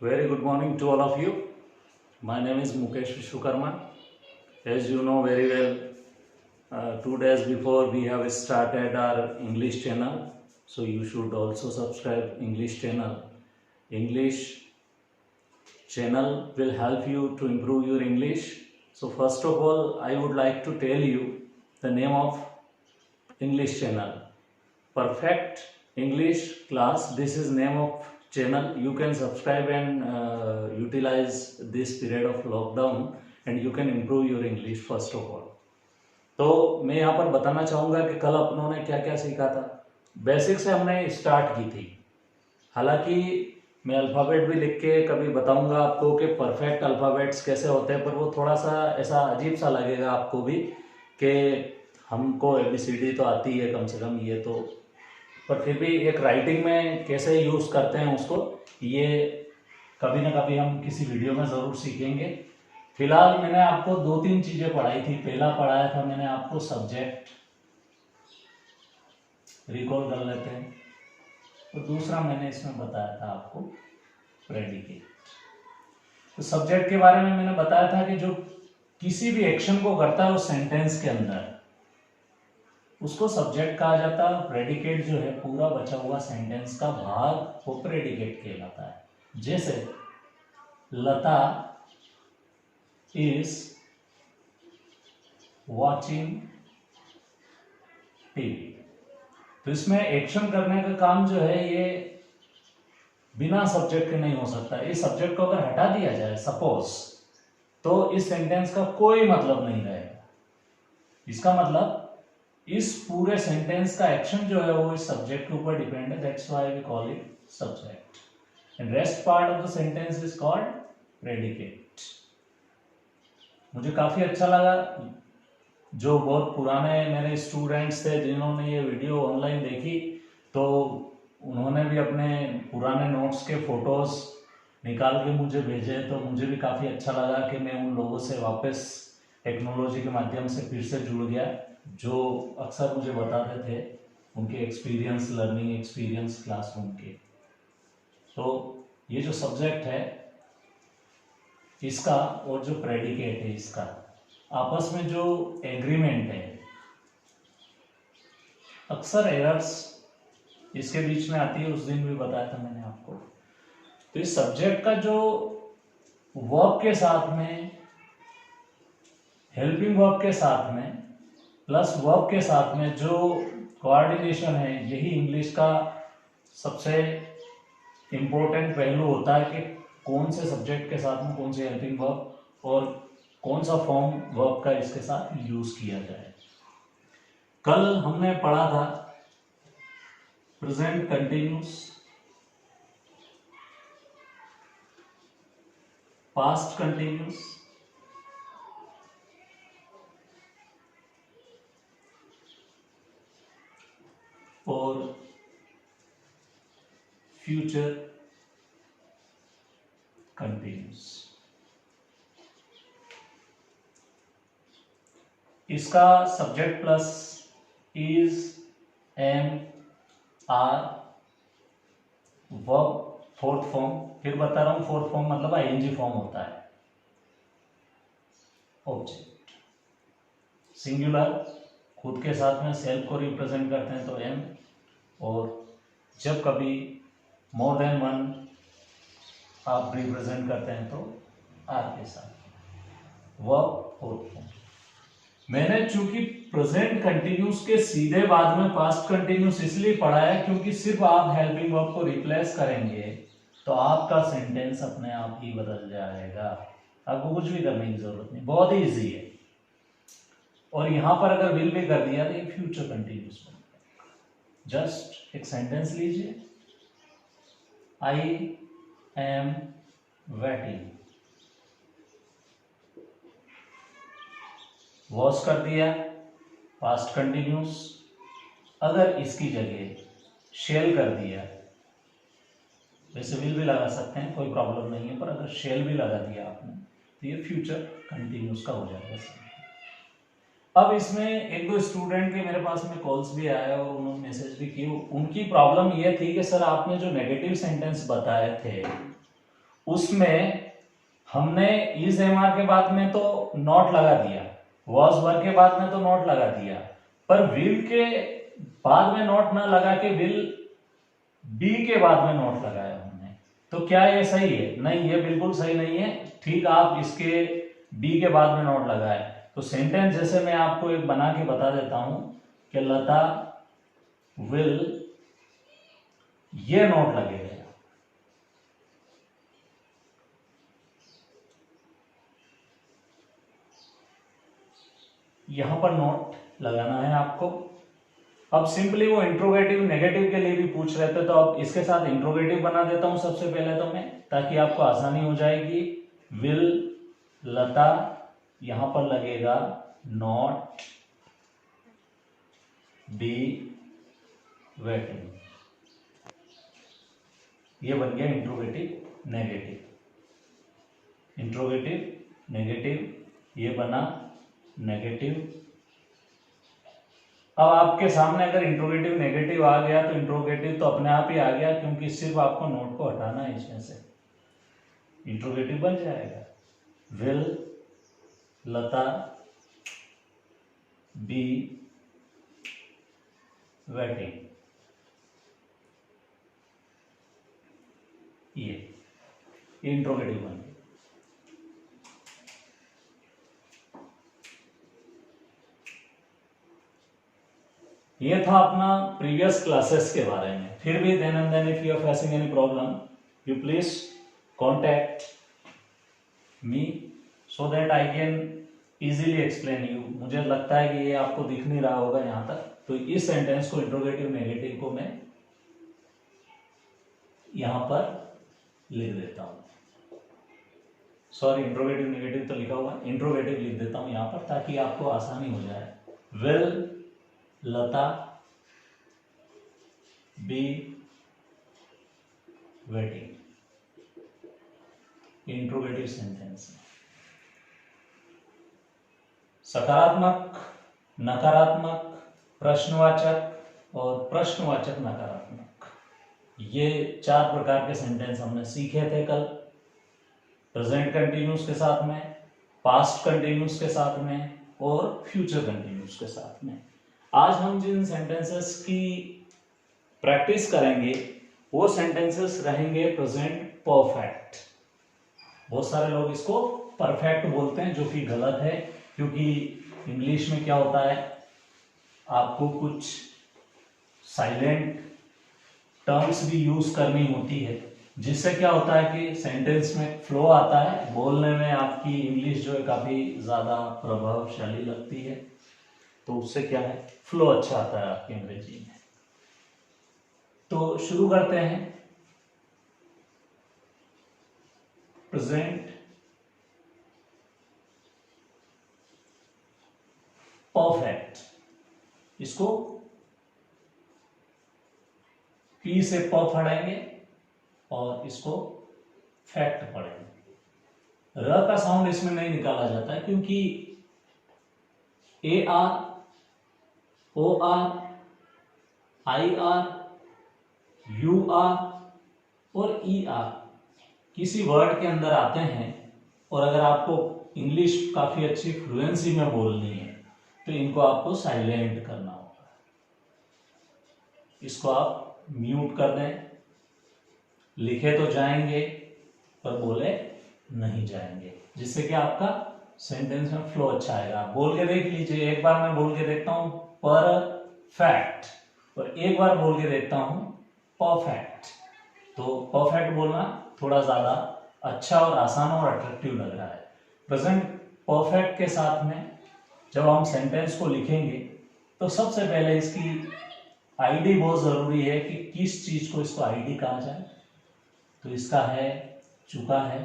Very good morning to all of you. My name is Mukesh Vishwakarma. As you know very well, 2 days before we have started our English channel. So you should also subscribe English channel. English channel will help you to improve your English. So first of all, I would like to tell you the name of English channel. Perfect English class. This is name of channel. You can subscribe and utilize this period of lockdown and you can improve your English first of all. तो मैं यहाँ पर बताना चाहूँगा कि कल अपनों ने क्या क्या सीखा था। बेसिक से हमने स्टार्ट की थी। हालांकि मैं अल्फ़ाबेट भी लिख के कभी बताऊँगा आपको कि परफेक्ट अल्फ़ाबेट्स कैसे होते हैं, पर वो थोड़ा सा ऐसा अजीब सा लगेगा आपको भी कि हमको ABCD तो आती है कम से कम, ये तो, पर फिर भी एक राइटिंग में कैसे यूज़ करते हैं उसको, ये कभी ना कभी हम किसी वीडियो में ज़रूर सीखेंगे। फिलहाल मैंने आपको 2-3 चीज़ें पढ़ाई थी। पहला पढ़ाया था मैंने आपको सब्जेक्ट, रिकॉल कर लेते हैं, और दूसरा मैंने इसमें बताया था आपको प्रेडिकेट। तो सब्जेक्ट के बारे में मैंने बताया था कि जो किसी भी एक्शन को करता है उस सेंटेंस के अंदर, उसको सब्जेक्ट कहा जाता है। प्रेडिकेट जो है पूरा बचा हुआ सेंटेंस का भाग, वो प्रेडिकेट कहलाता है। जैसे लता इज वॉचिंग टीवी, तो इसमें एक्शन करने का काम जो है ये बिना सब्जेक्ट के नहीं हो सकता। इस सब्जेक्ट को अगर हटा दिया जाए सपोज, तो इस सेंटेंस का कोई मतलब नहीं रहेगा। इसका मतलब इस पूरे सेंटेंस का एक्शन जो है वो इस सब्जेक्ट के ऊपर डिपेंड है। That's why we call it subject and rest part of the sentence is called predicate. मुझे काफी अच्छा लगा, जो बहुत पुराने मेरे स्टूडेंट्स थे जिन्होंने ये वीडियो ऑनलाइन देखी, तो उन्होंने भी अपने पुराने नोट्स के फोटोज निकाल के मुझे भेजे। तो मुझे भी काफ़ी अच्छा लगा कि मैं उन लोगों से वापस टेक्नोलॉजी के माध्यम से फिर से जुड़ गया, जो अक्सर मुझे बताते थे उनके एक्सपीरियंस, लर्निंग एक्सपीरियंस क्लासरूम के। तो ये जो सब्जेक्ट है इसका और जो प्रेडिकेट है इसका आपस में जो एग्रीमेंट है, अक्सर एरर्स इसके बीच में आती है। उस दिन भी बताया था मैंने आपको। तो इस सब्जेक्ट का जो वर्ब के साथ में, हेल्पिंग वर्ब के साथ में, प्लस वर्ब के साथ में जो कोऑर्डिनेशन है, यही इंग्लिश का सबसे इम्पोर्टेंट पहलू होता है कि कौन से सब्जेक्ट के साथ में कौन सी हेल्पिंग वर्ब और कौन सा फॉर्म वर्ब का इसके साथ यूज किया जाए। कल हमने पढ़ा था प्रेजेंट कंटिन्यूस, पास्ट कंटिन्यूस, और फ्यूचर कंटिन्यूस। इसका subject plus is, am, are, verb fourth form. फिर बता रहा हूं, फोर्थ फॉर्म मतलब आईएनजी फॉर्म होता है। ऑब्जेक्ट सिंगुलर, खुद के साथ में सेल्फ को रिप्रेजेंट करते हैं तो एम, और जब कभी मोर देन वन आप रिप्रेजेंट करते हैं तो आर के साथ, वर्ब फोर्थ फॉर्म। मैंने चूंकि प्रेजेंट कंटिन्यूस के सीधे बाद में पास्ट कंटिन्यूस इसलिए पढ़ा है क्योंकि सिर्फ आप हेल्पिंग वर्ब को रिप्लेस करेंगे तो आपका सेंटेंस अपने आप ही बदल जाएगा। आपको कुछ भी करने की जरूरत नहीं, बहुत ही इजी है। और यहां पर अगर विल भी कर दिया तो ये फ्यूचर कंटिन्यूस बन गया। जस्ट एक सेंटेंस लीजिए, आई एम वेटिंग, वॉज कर दिया, पास्ट कंटिन्यूस। अगर इसकी जगह शेल कर दिया, वैसे विल भी लगा सकते हैं, कोई प्रॉब्लम नहीं है, पर अगर शेल भी लगा दिया आपने तो ये फ्यूचर कंटिन्यूस का हो जाएगा। अब इसमें एक दो स्टूडेंट के मेरे पास में कॉल्स भी आए और उन्होंने मैसेज भी किए। उनकी प्रॉब्लम ये थी कि सर आपने जो नेगेटिव सेंटेंस बताए थे उसमें हमने इज एम आर के बाद में तो नॉट लगा दिया, वॉज वर के बाद में तो नॉट लगा दिया, पर विल के बाद में नॉट ना लगा के विल बी के बाद में नॉट लगाया हमने। तो क्या ये सही है? नहीं, ये बिल्कुल सही नहीं है। ठीक, आप इसके बी के बाद में नॉट लगाए। तो सेंटेंस जैसे मैं आपको एक बना के बता देता हूं कि लता विल, ये नॉट लगेगा, यहां पर नोट लगाना है आपको। अब सिंपली वो इंट्रोगेटिव नेगेटिव के लिए भी पूछ रहे थे, तो अब इसके साथ इंट्रोगेटिव बना देता हूं सबसे पहले तो मैं, ताकि आपको आसानी हो जाएगी। विल लता, यहां पर लगेगा नॉट बी वेटिंग। ये बन गया इंट्रोगेटिव नेगेटिव। इंट्रोगेटिव नेगेटिव, ये बना नेगेटिव। अब आपके सामने अगर इंट्रोगेटिव नेगेटिव आ गया तो इंट्रोगेटिव तो अपने आप ही आ गया, क्योंकि सिर्फ आपको नोट को हटाना है इसमें से, इंट्रोगेटिव बन जाएगा। विल लता बी वेटिंग, ये इंट्रोगेटिव बन गया। ये था अपना प्रीवियस क्लासेस के बारे में। फिर भी then and then if you are facing any problem, you please contact me so that I can easily explain you. मुझे लगता है कि ये आपको दिख नहीं रहा होगा यहां तक, तो इस सेंटेंस को इंट्रोगेटिव नेगेटिव को मैं यहां पर लिख देता हूं। सॉरी, इंट्रोगेटिव नेगेटिव तो लिखा हुआ है, इंट्रोगेटिव लिख देता हूं यहां पर ताकि आपको आसानी हो जाए। Will Lata be waiting, interrogative sentence. सकारात्मक, नकारात्मक, प्रश्नवाचक और प्रश्नवाचक नकारात्मक, ये 4 प्रकार के सेंटेंस हमने सीखे थे कल। प्रेजेंट कंटिन्यूस के साथ में, पास्ट कंटिन्यूस के साथ में और फ्यूचर कंटिन्यूस के साथ में। आज हम जिन सेंटेंसेस की प्रैक्टिस करेंगे वो सेंटेंसेस रहेंगे प्रेजेंट परफेक्ट। बहुत सारे लोग इसको परफेक्ट बोलते हैं, जो कि गलत है, क्योंकि इंग्लिश में क्या होता है, आपको कुछ साइलेंट टर्म्स भी यूज करनी होती है, जिससे क्या होता है कि सेंटेंस में फ्लो आता है, बोलने में आपकी इंग्लिश जो है काफी ज्यादा प्रभावशाली लगती है। तो उससे क्या है, फ्लो अच्छा आता है आपकी अंग्रेजी में। तो शुरू करते हैं। प्रेजेंट परफेक्ट, इसको पी से प पढ़ेंगे और इसको फैक्ट पढ़ेंगे। र का साउंड इसमें नहीं निकाला जाता है, क्योंकि A R, O R, I R, U R और ई आर किसी वर्ड के अंदर आते हैं, और अगर आपको इंग्लिश काफी अच्छी फ्लुएंसी में बोलनी है तो इनको आपको साइलेंट करना होगा। इसको आप म्यूट कर दें, लिखे तो जाएंगे पर बोले नहीं जाएंगे, जिससे कि आपका सेंटेंस में फ्लो अच्छा आएगा। बोल के देख लीजिए, एक बार मैं बोल के देखता हूं परफेक्ट, और एक बार बोल के देखता हूं परफेक्ट। तो परफेक्ट बोलना थोड़ा ज्यादा अच्छा और आसान और अट्रैक्टिव लग रहा है। प्रेजेंट परफेक्ट के साथ में जब हम सेंटेंस को लिखेंगे तो सबसे पहले इसकी आईडी बहुत जरूरी है कि किस चीज को इसको आईडी कहा जाए। तो इसका है चुका है,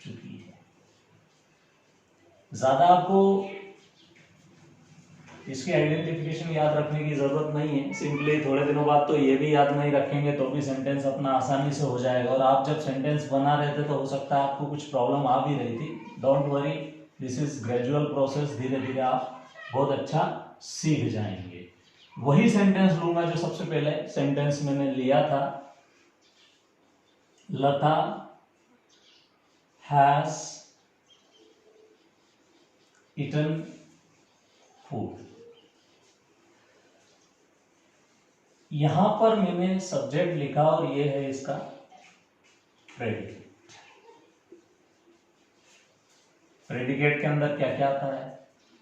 चुकी है। ज्यादा आपको इसकी आइडेंटिफिकेशन याद रखने की जरूरत नहीं है। सिंपली थोड़े दिनों बाद तो ये भी याद नहीं रखेंगे तो भी सेंटेंस अपना आसानी से हो जाएगा। और आप जब सेंटेंस बना रहे थे तो हो सकता है आपको कुछ प्रॉब्लम आ भी रही थी। Don't worry, this is gradual process. धीरे धीरे आप बहुत अच्छा सीख जाएंगे। वही सेंटेंस लूंगा जो सबसे पहले सेंटेंस मैंने लिया था, लता हैज ईटन फूड। यहां पर मैंने सब्जेक्ट लिखा और ये है इसका प्रेडिकेट। प्रेडिकेट के अंदर क्या क्या आता है?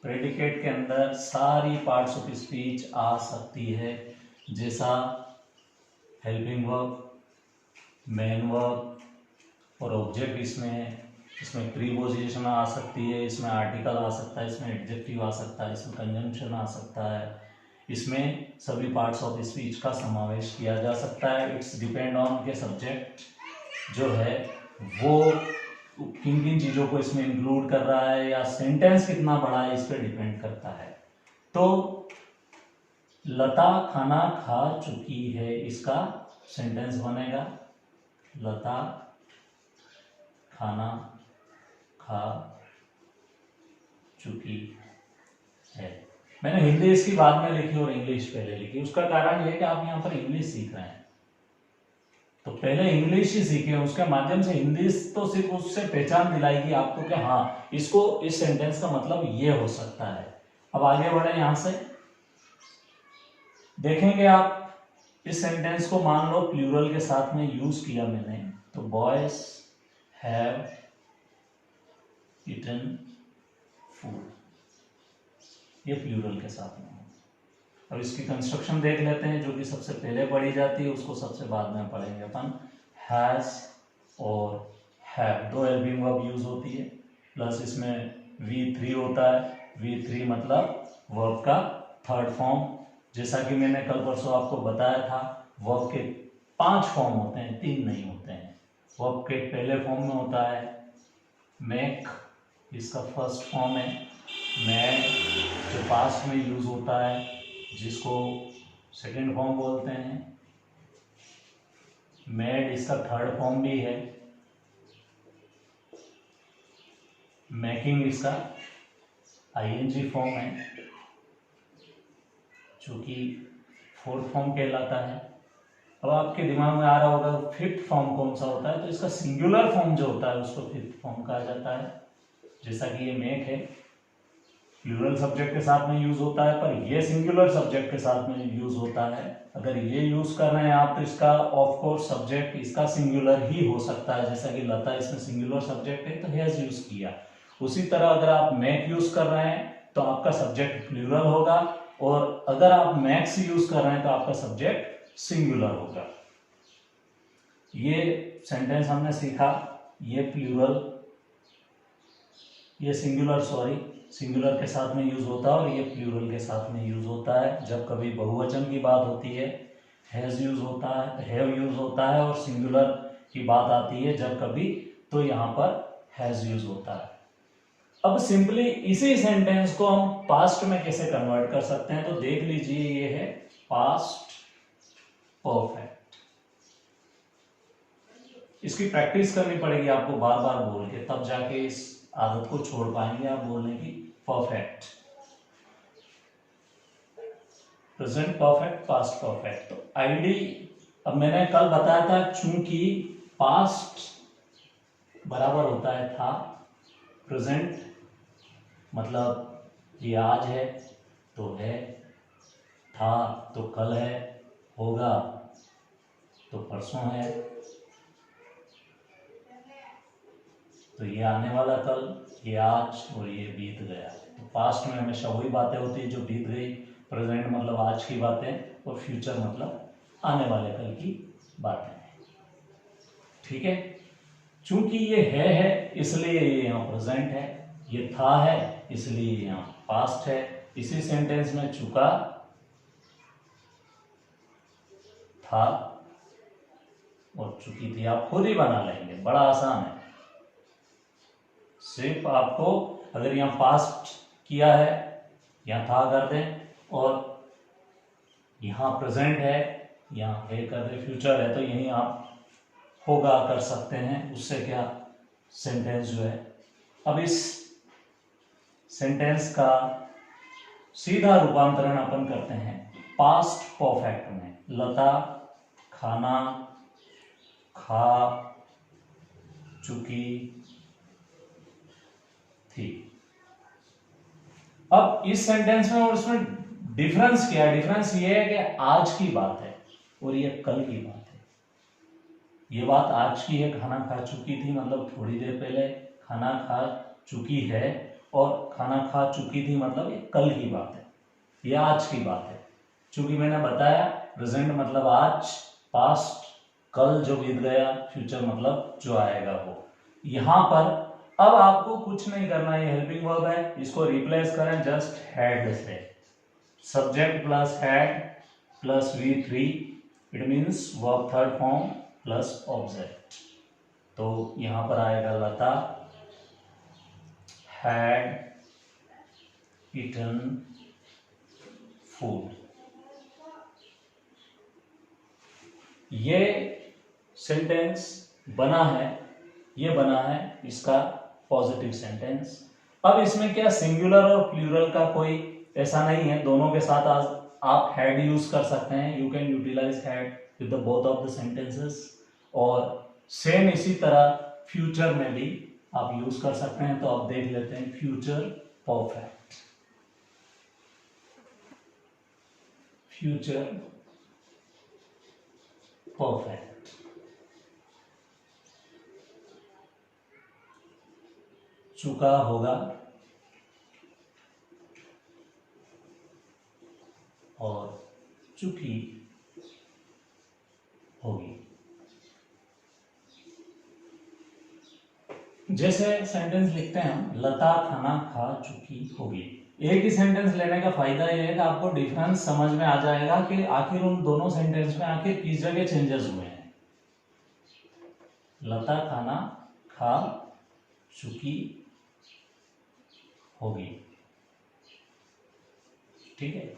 प्रेडिकेट के अंदर सारी पार्ट्स ऑफ स्पीच आ सकती है, जैसा हेल्पिंग वर्ब, मेन वर्ब और ऑब्जेक्ट इसमें प्रीपोजिशन आ सकती है, इसमें आर्टिकल आ सकता है, इसमें एडजेक्टिव आ सकता है, इसमें कंजंक्शन आ सकता है। इसमें सभी पार्ट्स ऑफ स्पीच का समावेश किया जा सकता है। इट्स डिपेंड ऑन के सब्जेक्ट जो है वो किन किन चीज़ों को इसमें इंक्लूड कर रहा है या सेंटेंस कितना बड़ा है, इस पर डिपेंड करता है। तो लता खाना खा चुकी है, इसका सेंटेंस बनेगा लता खाना खा चुकी है। मैंने हिंदी इसकी बाद में लिखी और इंग्लिश पहले लिखी। उसका कारण यह कि आप यहाँ पर इंग्लिश सीख रहे हैं, तो पहले इंग्लिश ही सीखें, उसके माध्यम से हिंदी तो सिर्फ उससे पहचान दिलाएगी आपको कि हाँ इसको इस सेंटेंस का मतलब ये हो सकता है। अब आगे बढ़े, यहां से देखेंगे आप इस सेंटेंस को मान लो प्लूरल के साथ में यूज किया मैंने, तो बॉयज हैव ईटन फूड, ये प्लूरल के साथ में। अब इसकी कंस्ट्रक्शन देख लेते हैं, जो कि सबसे पहले पढ़ी जाती है उसको सबसे बाद में पढ़ेंगे अपन। हैज और हैव, दो हेल्पिंग वर्ब यूज होती है, प्लस इसमें V3 होता है। V3 मतलब वर्ब का थर्ड फॉर्म। जैसा कि मैंने कल परसों आपको बताया था, वर्ब के 5 फॉर्म होते हैं, 3 नहीं होते हैं। वर्ब के पहले फॉर्म में होता है मेक, इसका फर्स्ट फॉर्म है। मेड जो पास्ट में यूज होता है, जिसको सेकेंड फॉर्म बोलते हैं। मेड इसका थर्ड फॉर्म भी है। मेकिंग इसका ING फॉर्म है, जो कि फोर्थ फॉर्म कहलाता है। अब आपके दिमाग में आ रहा होगा फिफ्थ फॉर्म कौन सा होता है, तो इसका सिंगुलर फॉर्म जो होता है उसको फिफ्थ फॉर्म कहा जाता है। जैसा कि ये मेक है, प्लूरल सब्जेक्ट के साथ में यूज होता है, पर ये सिंगुलर सब्जेक्ट के साथ में यूज होता है। अगर ये यूज कर रहे हैं आप, तो इसका ऑफ कोर्स सब्जेक्ट इसका सिंगुलर ही हो सकता है। जैसा कि लता इसमें सिंगुलर सब्जेक्ट है तो हैज यूज किया। उसी तरह अगर आप मैक यूज कर रहे हैं तो आपका सब्जेक्ट प्लूरल होगा, और अगर आप मैक्स यूज कर रहे हैं तो आपका सब्जेक्ट सिंगुलर होगा। ये सेंटेंस हमने सीखा, ये प्लूरल, ये सिंगुलर के साथ में यूज होता है, और ये प्लूरल के साथ में यूज होता है। जब कभी बहुवचन की बात होती है हैज यूज होता है, हैव यूज होता है, और सिंगुलर की बात आती है जब कभी, तो यहाँ पर हैज यूज होता है। अब सिंपली इसी सेंटेंस को हम पास्ट में कैसे कन्वर्ट कर सकते हैं, तो देख लीजिए, ये है पास्ट परफेक्ट। इसकी प्रैक्टिस करनी पड़ेगी आपको बार बार बोल के, तब जाके इस आदत को छोड़ पाएंगे आप बोलने की। Perfect, present perfect, past perfect. तो आईडी, अब मैंने कल बताया था, चूंकि पास्ट बराबर होता है था, प्रेजेंट मतलब ये आज है तो है, था तो कल है, होगा तो परसों है, तो ये आने वाला कल, ये आज, और ये बीत गया। तो पास्ट में हमेशा वही बातें होती है जो बीत गई, प्रेजेंट मतलब आज की बातें, और फ्यूचर मतलब आने वाले कल की बातें। ठीक है, चूंकि ये है इसलिए ये यहाँ प्रेजेंट है, ये था है इसलिए यहाँ पास्ट है। इसी सेंटेंस में चुका, था और चुकी थी आप खुद ही बना लेंगे, बड़ा आसान है। सिर्फ आपको अगर यहाँ पास्ट किया है, यहाँ था कर दें, और यहाँ प्रेजेंट है, यहाँ है कर दें, फ्यूचर है तो यहीं आप होगा कर सकते हैं। उससे क्या सेंटेंस जो है, अब इस सेंटेंस का सीधा रूपांतरण अपन करते हैं पास्ट परफेक्ट में। लता खाना खा चुकी थी। अब इस सेंटेंस में और इसमें डिफरेंस क्या है? डिफरेंस ये है कि आज की बात है और ये कल की बात है। ये बात आज की है, खाना खा चुकी थी, मतलब थोड़ी देर पहले खाना खा चुकी है, और खाना खा चुकी थी मतलब ये कल की बात है, ये आज की बात है। चूंकि मैंने बताया प्रेजेंट मतलब आज, पास्ट कल जो बीत गया, फ्यूचर मतलब जो आएगा वो। यहां पर अब आपको कुछ नहीं करना, ये हेल्पिंग वर्ब है, इसको रिप्लेस करें जस्ट हैड से। Subject plus had plus V3, it means verb third form plus object. तो यहां पर आएगा लता हैड ईटन फूड। ये सेंटेंस बना है, ये बना है इसका पॉजिटिव सेंटेंस। अब इसमें क्या सिंगुलर और प्लूरल का कोई ऐसा नहीं है, दोनों के साथ आज आप हैड यूज कर सकते हैं। You can utilize had with the both of the sentences. और सेम इसी तरह फ्यूचर में भी आप यूज कर सकते हैं। तो आप देख लेते हैं फ्यूचर परफेक्ट, फ्यूचर परफेक्ट। चुका होगा और चुकी होगी। जैसे सेंटेंस लिखते हैं हम, लता खाना खा चुकी होगी। एक ही सेंटेंस लेने का फायदा यह है कि आपको डिफरेंस समझ में आ जाएगा कि आखिर उन दोनों सेंटेंस में आखिर किस जगह चेंजेस हुए हैं। लता खाना खा चुकी होगी, ठीक है।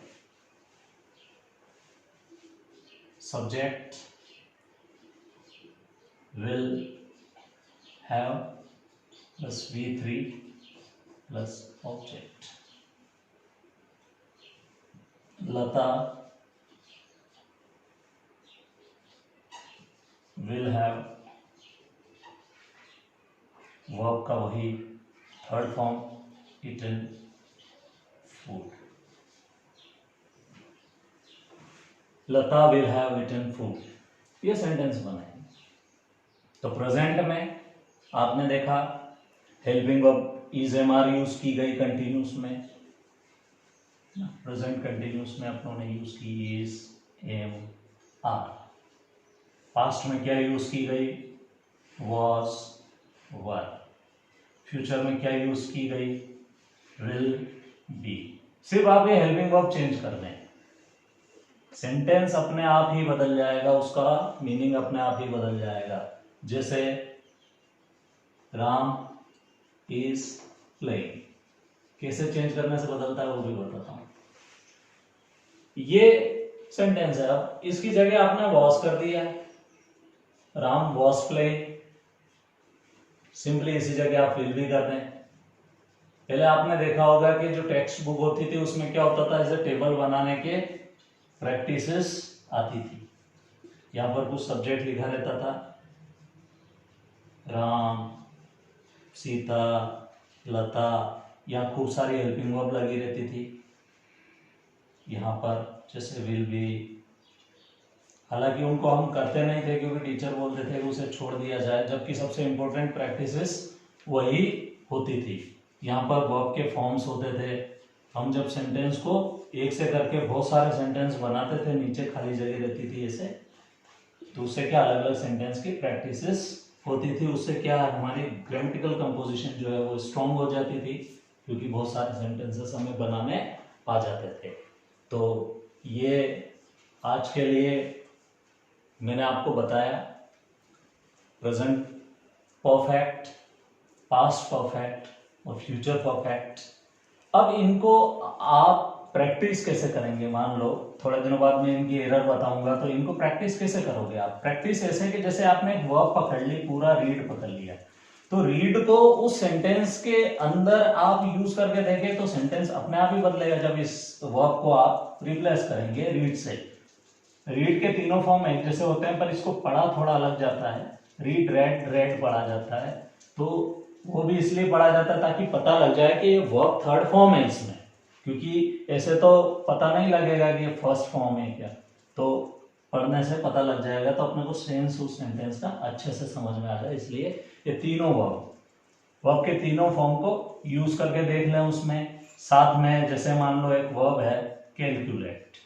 Subject will have plus V3 plus object. Lata will have, verb का वही third form eaten food. Lata will have eaten food, ये सेंटेंस बना है। तो प्रेजेंट में आपने देखा helping verb is MR use की गई कंटिन्यूस में, प्रेजेंट कंटिन्यूस में अपनों ने यूज की इज MR। पास्ट में क्या यूज की गई? Was were. फ्यूचर में क्या यूज की गई? Will be. सिर्फ आप ये हेल्पिंग वर्ब चेंज कर दें, सेंटेंस अपने आप ही बदल जाएगा, उसका मीनिंग अपने आप ही बदल जाएगा। जैसे राम इज प्लेइंग, कैसे चेंज करने से बदलता है वो भी बताता हूं। ये सेंटेंस है, अब इसकी जगह आपने वॉज कर दिया, राम वॉज प्लेइंग, सिंपली इसी जगह आप विल भी कर दें। पहले आपने देखा होगा कि जो टेक्स्ट बुक होती थी उसमें क्या होता था, ऐसे टेबल बनाने के प्रैक्टिसेस आती थी। यहां पर कुछ सब्जेक्ट लिखा रहता था, राम, सीता, लता, यहाँ खूब सारी हेल्पिंग वर्ब लगी रहती थी। यहाँ पर जैसे विल बी, हालांकि उनको हम करते नहीं थे क्योंकि टीचर बोलते थे कि उसे छोड़ दिया जाए, जबकि सबसे इंपॉर्टेंट प्रैक्टिसेस वही होती थी। यहाँ पर वर्ब के फॉर्म्स होते थे। हम जब सेंटेंस को एक से करके बहुत सारे सेंटेंस बनाते थे, नीचे खाली जगह रहती थी ऐसे, तो उससे क्या अलग अलग सेंटेंस की प्रैक्टिसेस होती थी। उससे क्या हमारी ग्रामेटिकल कंपोजिशन जो है वो स्ट्रॉन्ग हो जाती थी, क्योंकि बहुत सारे सेंटेंसेस हमें बनाने आ जाते थे। तो ये आज के लिए मैंने आपको बताया प्रेजेंट परफेक्ट, पास्ट परफेक्ट और फ्यूचर परफेक्ट। अब इनको आप प्रैक्टिस कैसे करेंगे? मान लो थोड़े दिनों बाद मैं इनकी एरर बताऊंगा, तो इनको प्रैक्टिस कैसे करोगे आप? प्रैक्टिस ऐसे कि जैसे आपने एक वर्ब पकड़ ली, पूरा रीड पकड़ लिया, तो रीड को उस सेंटेंस के अंदर आप यूज करके देखें तो सेंटेंस अपने आप ही बदलेगा जब इस वर्ब को आप रिप्लेस करेंगे रीड से। रीड के तीनों फॉर्म एक जैसे होते हैं, पर इसको पढ़ा थोड़ा अलग जाता है। रीड, रेड, रेड पढ़ा जाता है। तो वो भी इसलिए पढ़ा जाता है ताकि पता लग जाए कि ये वर्ब थर्ड फॉर्म है इसमें, क्योंकि ऐसे तो पता नहीं लगेगा कि ये फर्स्ट फॉर्म है क्या, तो पढ़ने से पता लग जाएगा, तो अपने को सेंस उस सेंटेंस का अच्छे से समझ में आ जाए, इसलिए ये तीनों वर्ब के तीनों फॉर्म को यूज करके देख लें उसमें। साथ में जैसे मान लो एक वर्ब है कैलकुलेट,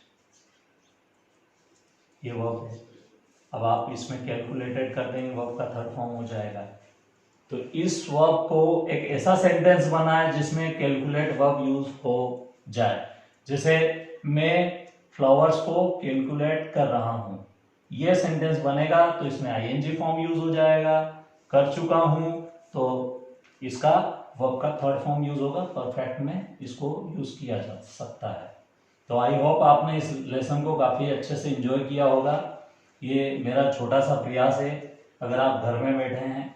ये वर्ब है, अब आप इसमें कैलकुलेटेड कर देंगे, वर्ब का थर्ड फॉर्म हो जाएगा। तो इस वर्ब को एक ऐसा सेंटेंस बनाए जिसमें कैलकुलेट वर्ब यूज हो जाए। जैसे मैं फ्लावर्स को कैलकुलेट कर रहा हूं, यह सेंटेंस बनेगा तो इसमें आईएनजी फॉर्म यूज हो जाएगा। कर चुका हूं तो इसका वर्ब का थर्ड फॉर्म यूज होगा, परफेक्ट में इसको यूज किया जा सकता है। तो आई होप आपने इस लेसन को काफी अच्छे से एंजॉय किया होगा। ये मेरा छोटा सा प्रयास है। अगर आप घर में बैठे हैं,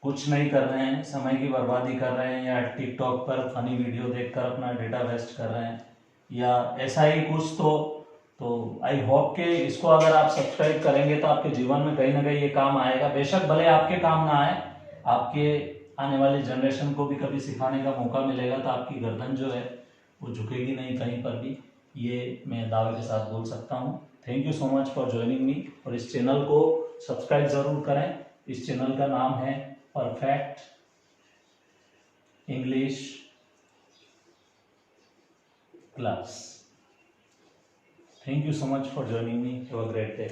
कुछ नहीं कर रहे हैं, समय की बर्बादी कर रहे हैं, या टिकटॉक पर फनी वीडियो देखकर अपना डेटा वेस्ट कर रहे हैं, या ऐसा ही कुछ, तो आई होप कि इसको अगर आप सब्सक्राइब करेंगे तो आपके जीवन में कहीं ना कहीं ये काम आएगा। बेशक भले आपके काम ना आए, आपके आने वाली जनरेशन को भी कभी सिखाने का मौका मिलेगा, तो आपकी गर्दन जो है वो झुकेगी नहीं कहीं पर भी, ये मैं दावे के साथ बोल सकता हूँ। Thank you so much for joining me, और इस चैनल को सब्सक्राइब जरूर करें। इस चैनल का नाम है perfect English class. Thank you so much for joining me. Have a great day.